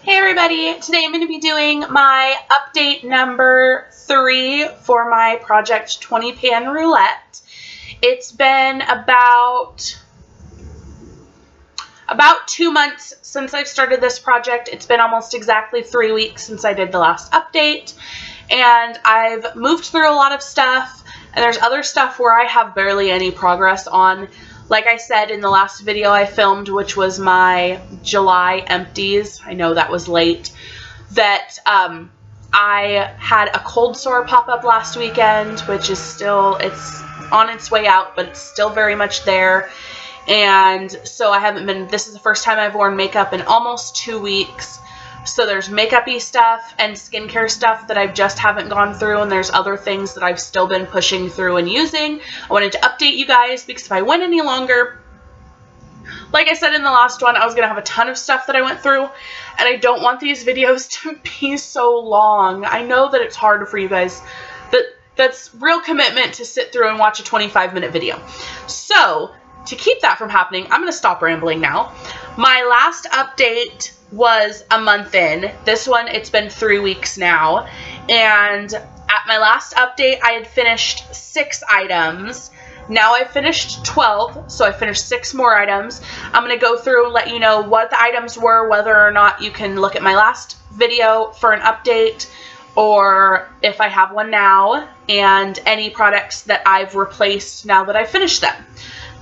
Hey everybody, today I'm going to be doing my update number 3 for my Project 20 Pan Roulette. It's been about 2 months since I've started this project. It's been almost exactly 3 weeks since I did the last update, and I've moved through a lot of stuff, and there's other stuff where I have barely any progress on. Like I said in the last video I filmed, which was my July empties, I know that was late, that I had a cold sore pop up last weekend, which is still, it's on its way out, but it's still very much there. And so I haven't been, this is the first time I've worn makeup in almost 2 weeks. So there's makeup-y stuff and skincare stuff that I just haven't gone through, and there's other things that I've still been pushing through and using. I wanted to update you guys because if I went any longer, like I said in the last one, I was going to have a ton of stuff that I went through, and I don't want these videos to be so long. I know that it's hard for you guys, but that's real commitment to sit through and watch a 25-minute video. So to keep that from happening, I'm going to stop rambling now. My last update was a month in. This one, it's been 3 weeks now. And at my last update, I had finished 6 items. Now I've finished 12, so I finished 6 more items. I'm going to go through and let you know what the items were, whether or not you can look at my last video for an update, or if I have one now, and any products that I've replaced now that I've finished them.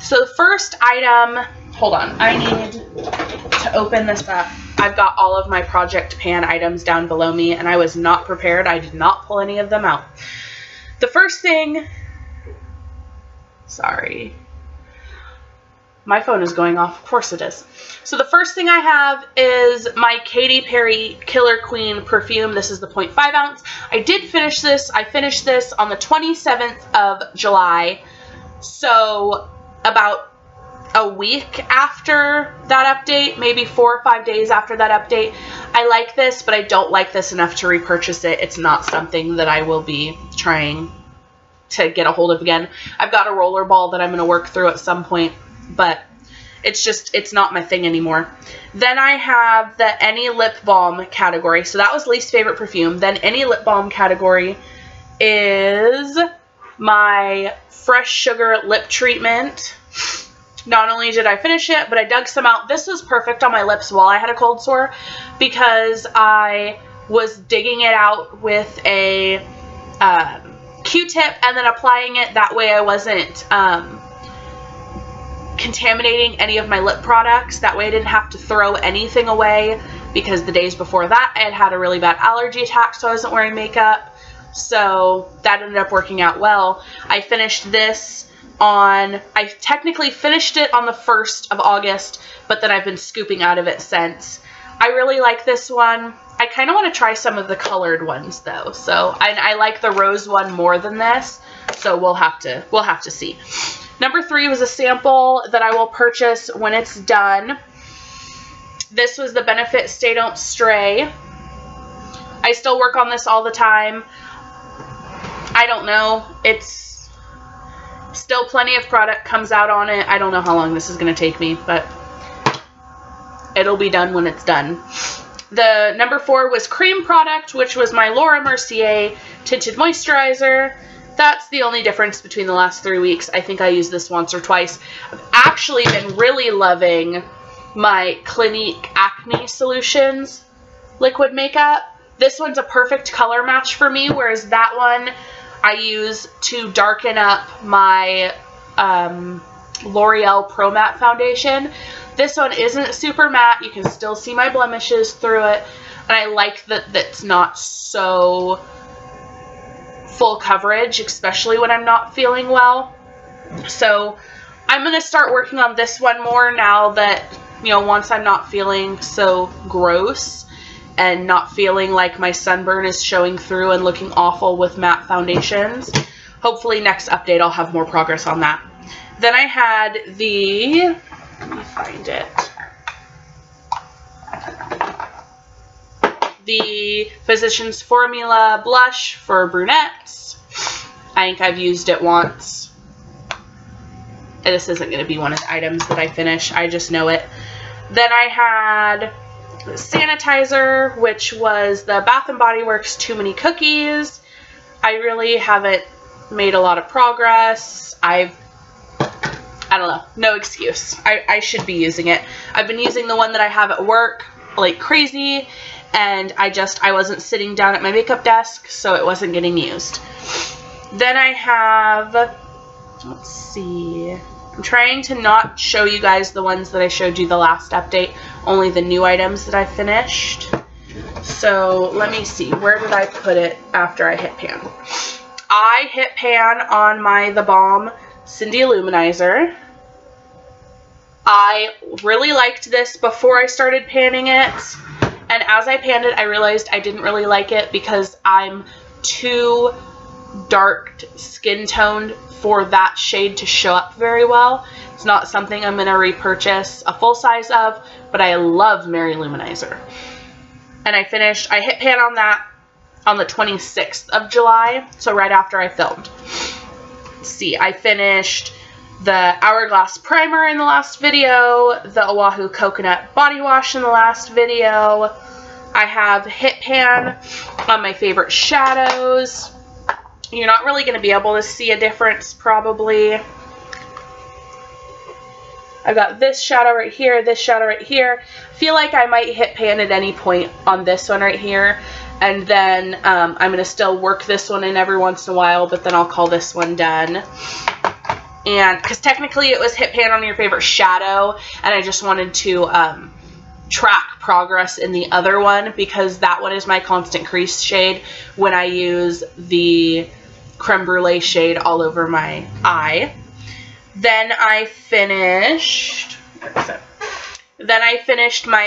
So the first item, hold on, I need to open this up. I've got all of my Project Pan items down below me, and I was not prepared. I did not pull any of them out. The first thing, sorry, my phone is going off. Of course it is. So the first thing I have is my Katy Perry Killer Queen perfume. This is the 0.5 ounce. I did finish this. I finished this on the 27th of July. So about a week after that update, maybe 4 or 5 days after that update. I like this, but I don't like this enough to repurchase it. It's not something that I will be trying to get a hold of again. I've got a rollerball that I'm going to work through at some point, but it's not my thing anymore. Then I have the Any Lip Balm category. So that was least favorite perfume. Then Any Lip Balm category is my Fresh Sugar Lip Treatment. Not only did I finish it, but I dug some out. This was perfect on my lips while I had a cold sore because I was digging it out with a Q-tip and then applying it. That way I wasn't contaminating any of my lip products. That way I didn't have to throw anything away, because the days before that I had had a really bad allergy attack, so I wasn't wearing makeup. So that ended up working out well. I finished this I technically finished it on the 1st of August, but then I've been scooping out of it since. I really like this one. I kind of want to try some of the colored ones though. So I like the rose one more than this. So we'll have to see. Number 3 was a sample that I will purchase when it's done. This was the Benefit Stay Don't Stray. I still work on this all the time. I don't know. It's still plenty of product comes out on it. I don't know how long this is going to take me, but it'll be done when it's done. The number 4 was cream product, which was my Laura Mercier tinted moisturizer. That's the only difference between the last 3 weeks. I think I used this once or twice. I've actually been really loving my Clinique Acne Solutions liquid makeup. This one's a perfect color match for me, whereas that one I use to darken up my L'Oreal Pro Matte foundation. This one isn't super matte. You can still see my blemishes through it. And I like that that's not so full coverage, especially when I'm not feeling well. So I'm going to start working on this one more now that, you know, once I'm not feeling so gross and not feeling like my sunburn is showing through and looking awful with matte foundations. Hopefully next update I'll have more progress on that. Then I had the, let me find it, the Physicians Formula blush for brunettes. I think I've used it once. This isn't going to be one of the items that I finish. I just know it. Then I had Sanitizer, which was the Bath & Body Works Too Many Cookies. I really haven't made a lot of progress. I don't know, no excuse. I should be using it. I've been using the one that I have at work like crazy, and I wasn't sitting down at my makeup desk, so it wasn't getting used. Then I have, let's see, I'm trying to not show you guys the ones that I showed you the last update, only the new items that I finished. So let me see, where did I put it after I hit pan? I hit pan on my The Balm Cindy Lou Manizer. I really liked this before I started panning it, and as I panned it, I realized I didn't really like it because I'm too dark skin toned for that shade to show up very well. It's not something I'm going to repurchase a full size of, but I love Mary Lou Manizer. And I hit pan on that on the 26th of July, so right after I filmed. Let's see, I finished the Hourglass Primer in the last video, the Oahu Coconut Body Wash in the last video. I have hit pan on my favorite shadows. You're not really going to be able to see a difference probably. I've got this shadow right here, this shadow right here. I feel like I might hit pan at any point on this one right here. And then I'm going to still work this one in every once in a while, but then I'll call this one done. And because technically it was hit pan on your favorite shadow, and I just wanted to track progress in the other one because that one is my constant crease shade when I use the creme brulee shade all over my eye. Then I finished my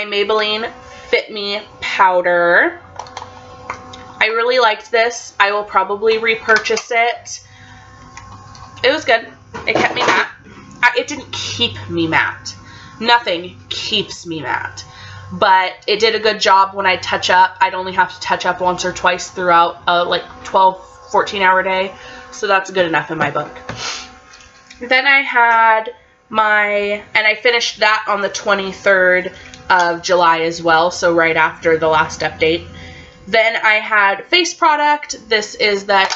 Maybelline Fit Me Powder. I really liked this. I will probably repurchase it. It was good. It kept me matte. It didn't keep me matte. Nothing keeps me matte. But it did a good job when I touch up. I'd only have to touch up once or twice throughout a like 12, 14-hour day. So that's good enough in my book. Then I had and I finished that on the 23rd of July as well. So right after the last update. Then I had face product. This is the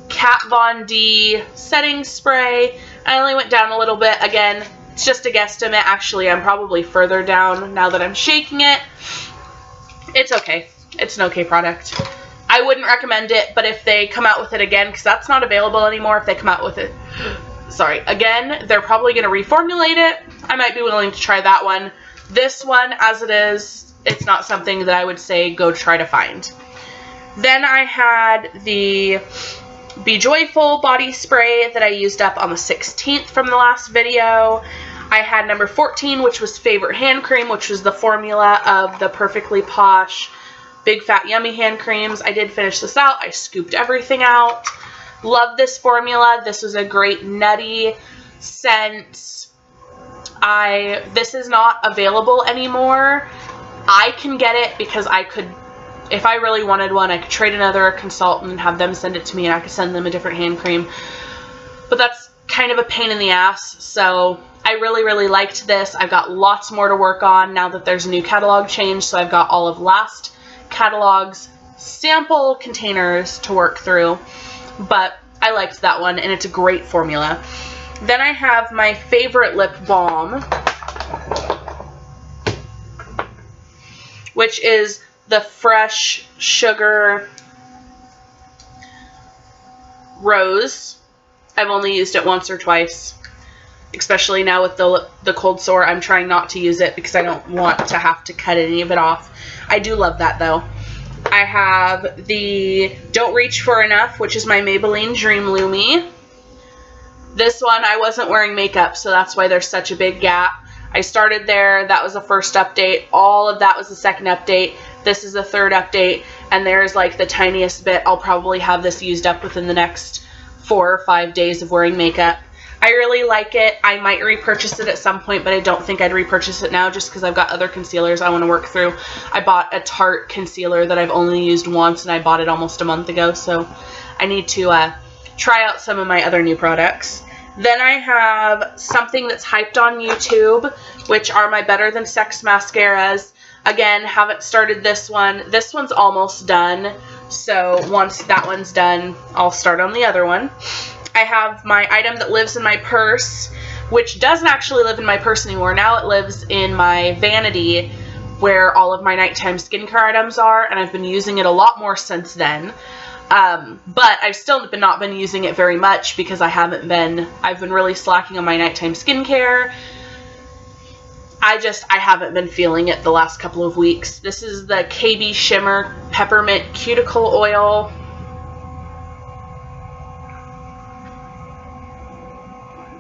Kat Von D setting spray. I only went down a little bit. Again, it's just a guesstimate. Actually, I'm probably further down now that I'm shaking it. It's okay. It's an okay product. I wouldn't recommend it, but if they come out with it again, because that's not available anymore, if they come out with it, again, they're probably going to reformulate it. I might be willing to try that one. This one, as it is, it's not something that I would say go try to find. Then I had the Be Joyful body spray that I used up on the 16th from the last video. I had number 14, which was Favorite Hand Cream, which was the formula of the Perfectly Posh Big Fat Yummy hand creams. I did finish this out. I scooped everything out. Love this formula. This was a great nutty scent. This is not available anymore. I can get it because I could, if I really wanted one, I could trade another consultant and have them send it to me, and I could send them a different hand cream. But that's kind of a pain in the ass, so I really, really liked this. I've got lots more to work on now that there's a new catalog change, so I've got all of last catalog's sample containers to work through. But I liked that one, and it's a great formula. Then I have my favorite lip balm, which is the Fresh Sugar Rose. I've only used it once or twice, especially now with the cold sore. I'm trying not to use it because I don't want to have to cut any of it off. I do love that though. I have the Don't Reach For Enough, which is my Maybelline Dream Lumi. This one, I wasn't wearing makeup, so that's why there's such a big gap. I started there. That was the first update. All of that was the second update. This is the third update, and there's like the tiniest bit. I'll probably have this used up within the next 4 or 5 days of wearing makeup. I really like it. I might repurchase it at some point, but I don't think I'd repurchase it now just because I've got other concealers I want to work through. I bought a Tarte concealer that I've only used once, and I bought it almost a month ago, so I need to try out some of my other new products. Then I have something that's hyped on YouTube, which are my Better Than Sex mascaras. Again, haven't started this one. This one's almost done, so once that one's done, I'll start on the other one. I have my item that lives in my purse, which doesn't actually live in my purse anymore. Now it lives in my vanity, where all of my nighttime skincare items are, and I've been using it a lot more since then. But I've still not been using it very much because I've been really slacking on my nighttime skincare. I haven't been feeling it the last couple of weeks. This is the KB Shimmer Peppermint Cuticle Oil.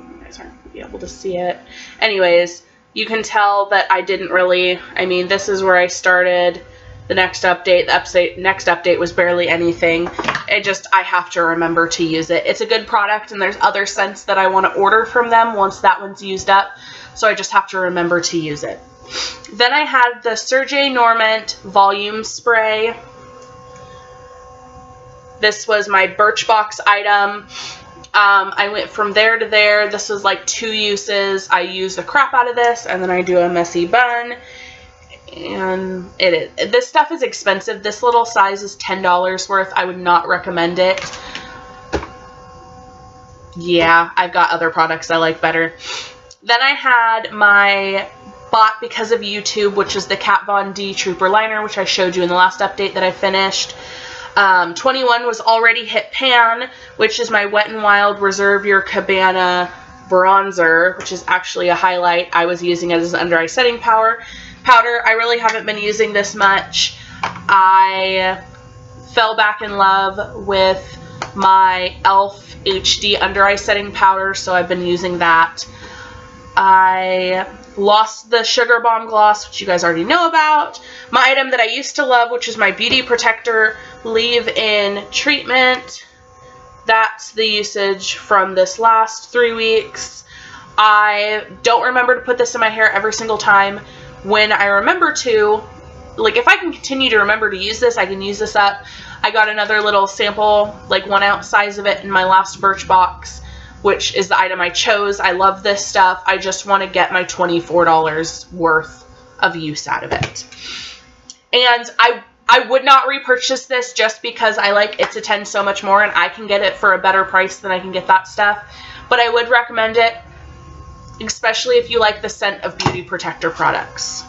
You guys aren't going to be able to see it. Anyways, you can tell that I didn't really, this is where I started. The next update was barely anything. I have to remember to use it. It's a good product, and there's other scents that I want to order from them once that one's used up, so I just have to remember to use it. Then I had the Sergei Normant Volume Spray. This was my Birchbox item. I went from there to there. This was like 2 uses. I use the crap out of this, and then I do a messy bun. And this stuff is expensive. This little size is $10 worth. I would not recommend it. Yeah, I've got other products I like better. Then I had my bought because of YouTube, which is the Kat Von D Trooper Liner, which I showed you in the last update that I finished. 21 was already hit pan, which is my Wet n Wild Reserve Your Cabana Bronzer, which is actually a highlight. I was using it as an under eye setting powder. I really haven't been using this much. I fell back in love with my e.l.f. HD under eye setting powder, so I've been using that. I lost the Sugar Bomb Gloss, which you guys already know about. My item that I used to love, which is my Beauty Protector Leave-In Treatment. That's the usage from this last 3 weeks. I don't remember to put this in my hair every single time. When I remember to, like, if I can continue to remember to use this, I can use this up. I got another little sample, like 1 ounce size of it in my last Birchbox, which is the item I chose. I love this stuff. I just want to get my $24 worth of use out of it. And I would not repurchase this just because I like It's a 10 so much more, and I can get it for a better price than I can get that stuff. But I would recommend it, especially if you like the scent of beauty protector products.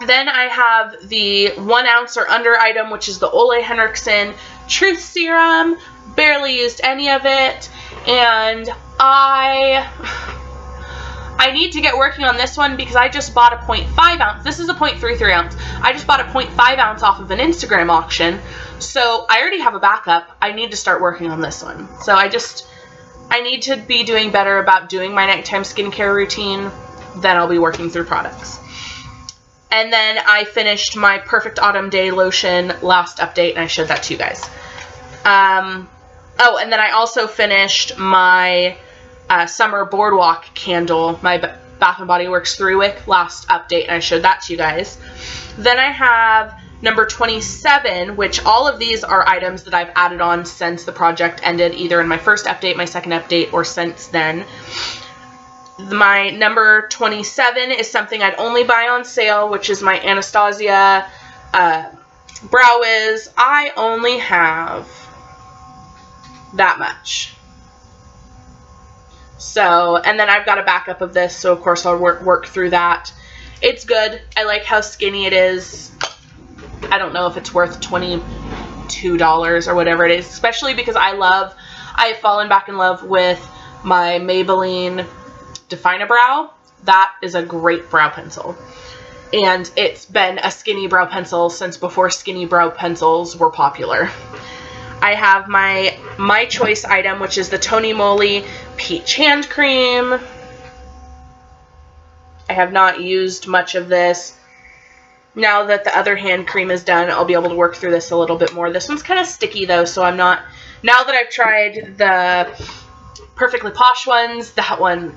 Then I have the 1 ounce or under item, which is the Ole Henriksen Truth Serum. Barely used any of it, and I need to get working on this one because I just bought a 0.5 ounce. This is a 0.33 ounce. I just bought a 0.5 ounce off of an Instagram auction, so I already have a backup. I need to start working on this one. So I need to be doing better about doing my nighttime skincare routine. Then I'll be working through products. And then I finished my Perfect Autumn Day lotion last update, and I showed that to you guys. Oh, and then I also finished my Summer Boardwalk candle, my Bath & Body Works 3-wick last update, and I showed that to you guys. Then I have number 27, which all of these are items that I've added on since the project ended, either in my first update, my second update, or since then. My number 27 is something I'd only buy on sale, which is my Anastacio Brow Wiz. I only have that much. So, and then I've got a backup of this, so of course I'll work through that. It's good. I like how skinny it is. I don't know if it's worth $22 or whatever it is, especially because I have fallen back in love with my Maybelline Define-A-Brow. That is a great brow pencil. And it's been a skinny brow pencil since before skinny brow pencils were popular. I have my choice item, which is the Tony Moly Peach Hand Cream. I have not used much of this. Now that the other hand cream is done, I'll be able to work through this a little bit more. This one's kind of sticky though, so I'm not... Now that I've tried the Perfectly Posh ones, that one,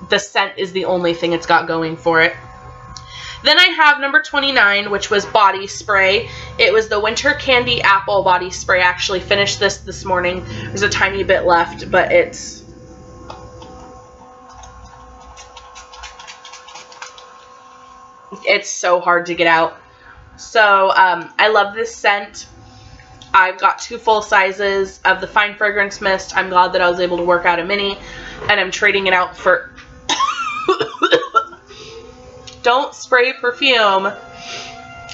the scent is the only thing it's got going for it. Then I have number 29, which was body spray. It was the Winter Candy Apple body spray. I actually finished this morning. There's a tiny bit left, but it's It's so hard to get out. So I love this scent. I've got 2 full sizes of the Fine Fragrance Mist. I'm glad that I was able to work out a mini, and I'm trading it out for... Don't spray perfume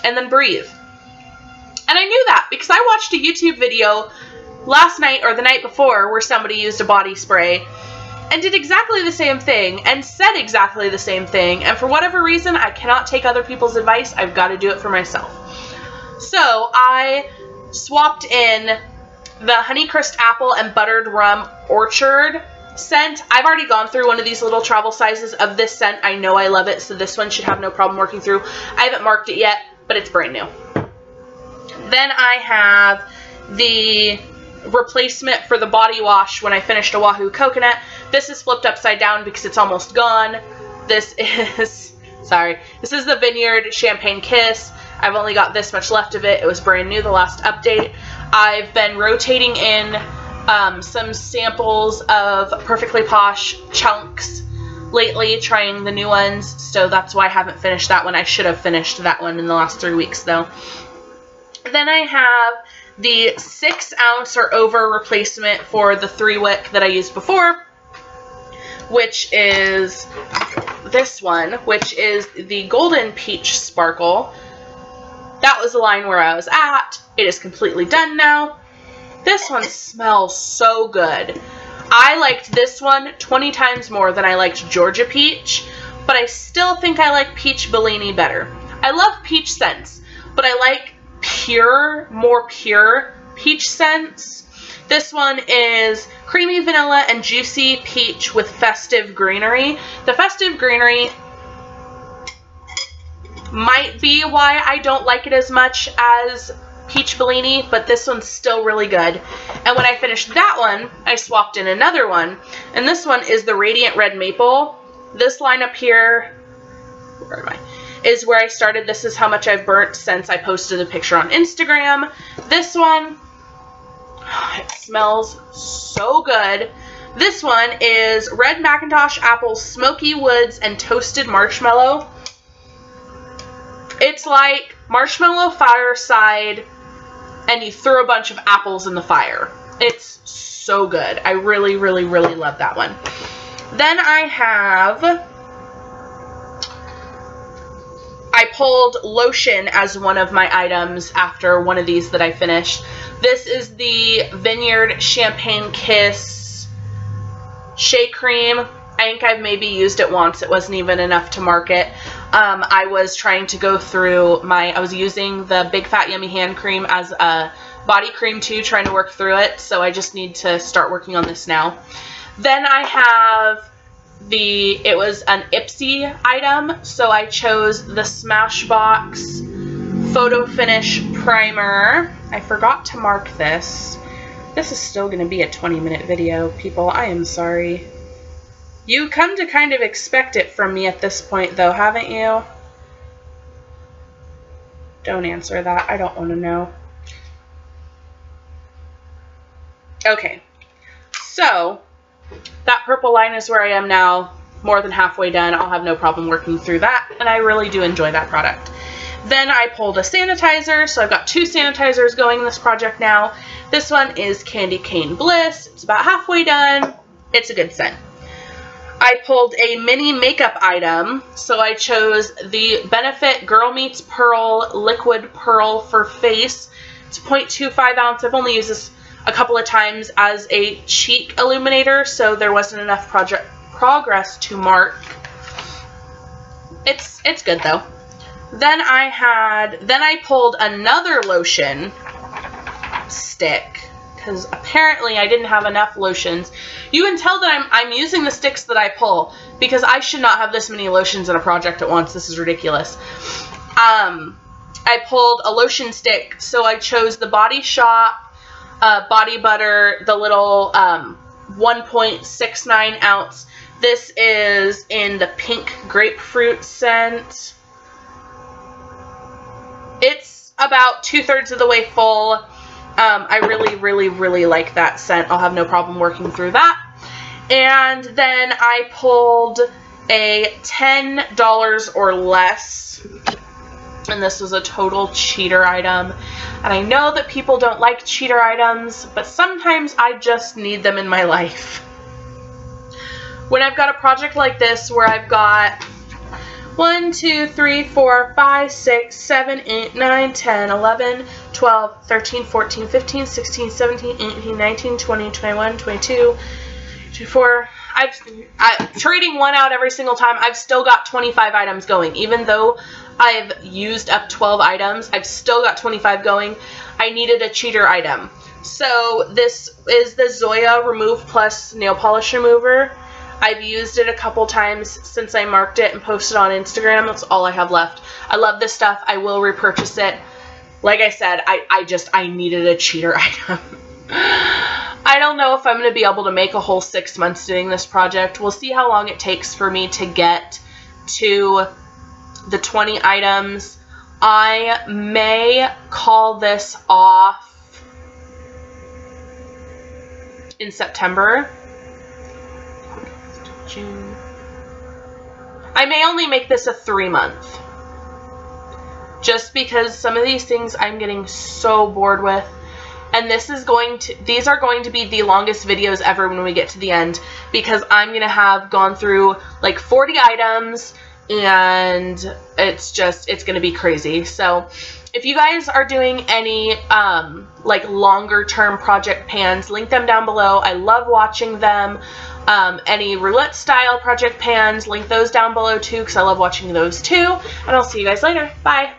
and then breathe. And I knew that because I watched a YouTube video last night or the night before where somebody used a body spray and did exactly the same thing and said exactly the same thing. And for whatever reason, I cannot take other people's advice. I've got to do it for myself. So I swapped in the Honeycrisp Apple and Buttered Rum Orchard scent. I've already gone through one of these little travel sizes of this scent. I know I love it, so this one should have no problem working through. I haven't marked it yet, but it's brand new. Then I have the replacement for the body wash when I finished a Wahoo Coconut. This is flipped upside down because it's almost gone. This is the Vineyard Champagne Kiss. I've only got this much left of it. It was brand new, the last update. I've been rotating in some samples of Perfectly Posh chunks lately, trying the new ones, so that's why I haven't finished that one. I should have finished that one in the last 3 weeks, though. Then I have the 6-ounce or over replacement for the 3-wick that I used before, which is this one, which is the Golden Peach Sparkle. That was the line where I was at. It is completely done now. This one smells so good. I liked this one 20 times more than I liked Georgia Peach, but I still think I like Peach Bellini better. I love peach scents, but I like more pure peach scents. This one is creamy vanilla and juicy peach with festive greenery. The festive greenery might be why I don't like it as much as Peach Bellini, but this one's still really good. And when I finished that one, I swapped in another one, and this one is the Radiant Red Maple. This line up here, where am I, is where I started. This is how much I've burnt since I posted a picture on Instagram. This one, it smells so good. This one is Red Macintosh Apple, Smoky Woods, and Toasted Marshmallow. It's like marshmallow fireside, and you throw a bunch of apples in the fire. It's so good. I really, really, really love that one. Then I pulled lotion as one of my items after one of these that I finished. This is the Vineyard Champagne Kiss Shea Cream. I think I've maybe used it once. It wasn't even enough to mark it. I was trying to go through I was using the Big Fat Yummy Hand Cream as a body cream too, trying to work through it. So I just need to start working on this now. Then I have it was an Ipsy item, so I chose the Smashbox Photo Finish Primer. I forgot to mark this. This is still going to be a 20-minute video, people. I am sorry. You come to kind of expect it from me at this point, though, haven't you? Don't answer that. I don't want to know. Okay. So, that purple line is where I am now. More than halfway done. I'll have no problem working through that, and I really do enjoy that product. Then I pulled a sanitizer, so I've got 2 sanitizers going in this project now. This one is Candy Cane Bliss. It's about halfway done. It's a good scent. I pulled a mini makeup item, so I chose the Benefit Girl Meets Pearl Liquid Pearl for Face. It's 0.25 ounce. I've only used this a couple of times as a cheek illuminator, so there wasn't enough progress to mark. It's good though. Then I pulled another lotion stick, because apparently I didn't have enough lotions. You can tell that I'm using the sticks that I pull, because I should not have this many lotions in a project at once. This is ridiculous. I pulled a lotion stick, so I chose the Body Shop Body Butter, the little 1.69 ounce. This is in the pink grapefruit scent. It's about 2/3 of the way full. I really, really, really like that scent. I'll have no problem working through that. And then I pulled a $10 or less. And this was a total cheater item. And I know that people don't like cheater items, but sometimes I just need them in my life. When I've got a project like this where I've got 1, 2, 3, 4, 5, 6, 7, 8, 9, 10, 11, 12, 13, 14, 15, 16, 17, 18, 19, 20, 21, 22, 24. I'm trading one out every single time. I've still got 25 items going. Even though I've used up 12 items, I've still got 25 going. I needed a cheater item. So this is the Zoya Remove Plus Nail Polish Remover. I've used it a couple times since I marked it and posted on Instagram. That's all I have left. I love this stuff. I will repurchase it. Like I said, I needed a cheater item. I don't know if I'm going to be able to make a whole 6 months doing this project. We'll see how long it takes for me to get to the 20 items. I may call this off in September. June. I may only make this a 3-month. Just because some of these things I'm getting so bored with. And these are going to be the longest videos ever when we get to the end, because I'm going to have gone through like 40 items, and it's going to be crazy. So if you guys are doing any like longer term project pans, link them down below. I love watching them. Any roulette style project pans, link those down below too, because I love watching those too. And I'll see you guys later. Bye.